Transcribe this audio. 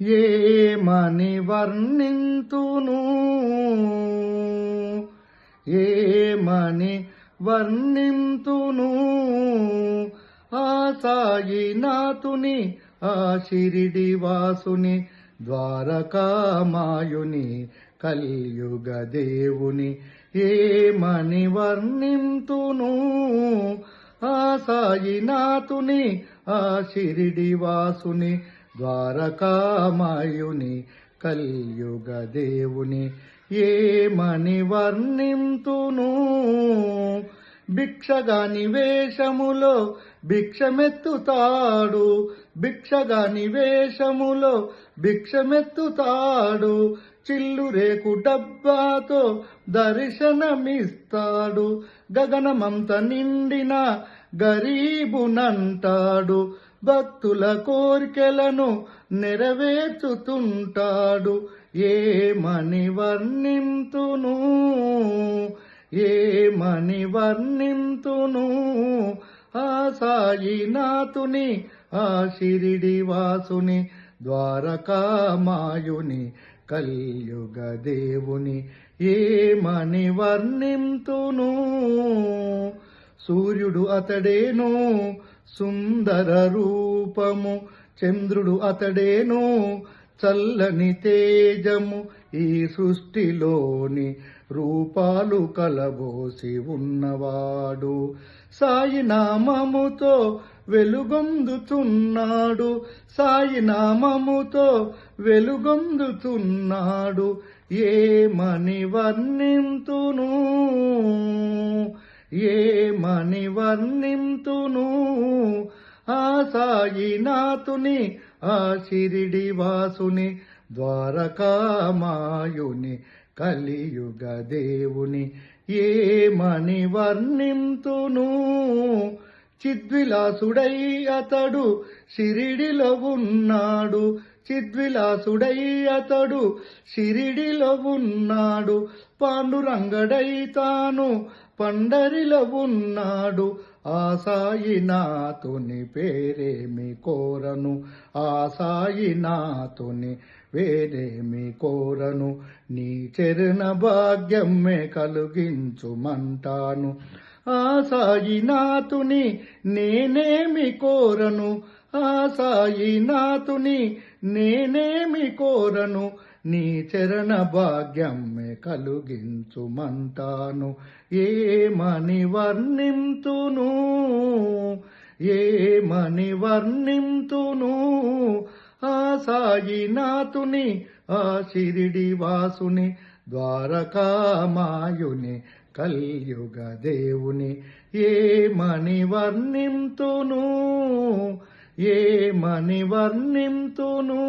ఏమని వర్ణింతును ఏమని వర్ణింతును ఆ సాయినాథుని ఆ షిరిడి వాసుని ద్వారకామాయుని కలియుగ దేవుని ఏమని వర్ణింతును ఆ సాయినాథుని ఆ షిరిడి వాసుని ద్వారకామాయుని కలియుగ దేవుని ఏమని వర్ణింతును భిక్షగాని వేషములో భిక్షమెత్తుతాడు భిక్షగాని వేషములో భిక్షమెత్తుతాడు చిల్లురేకు డబ్బాతో దర్శనమిస్తాడు గగనమంత నిండిన గరీబునంటాడు భక్తుల కోర్కెలను నెరవేర్చుతుంటాడు ఏమని వర్ణింతును ఏమని వర్ణింతును ఆ సాయినాథుని ఆ షిరిడి వాసుని ద్వారకామాయుని కలియుగ దేవుని ఏమని వర్ణింతును సూర్యుడు అతడేను సుందర రూపము చంద్రుడు అతడేను చల్లని తేజము ఈ సృష్టిలోని రూపాలు కలబోసి ఉన్నవాడు సాయి నామముతో వెలుగొందుతున్నాడు సాయి నామముతో వెలుగొందుతున్నాడు ఏమని వర్ణింతును ఏమని వర్ణింతును ఆ సాయినాథుని ఆ షిరిడి వాసుని ద్వారకామాయుని కలియుగ దేవుని ఏమని వర్ణింతును చిద్విలాసుడై అతడు షిరిడిలో ఉన్నాడు చిద్విలాసుడై అతడు షిరిడిలో ఉన్నాడు పాండురంగడై తాను పండరిలో ఉన్నాడు ఆ సాయినాథుని పేరేమి కోరను ఆ సాయినాథుని వేరేమి కోరను నీ చరణ భాగ్యమే కలిగించుమంటాను ఆ సాయినాథుని నేనేమి కోరను ఆ సాయినాథుని నేనేమి కోరను నీ చరణ భాగ్యమే కలిగించుమంటాను ఏమని వర్ణింతును ఏమని వర్ణింతును ఆ సాయినాథుని ఆ షిరిడి వాసుని ద్వారకామాయుని కలియుగ దేవుని ఏమని వర్ణింతును ఏమని వర్ణింతును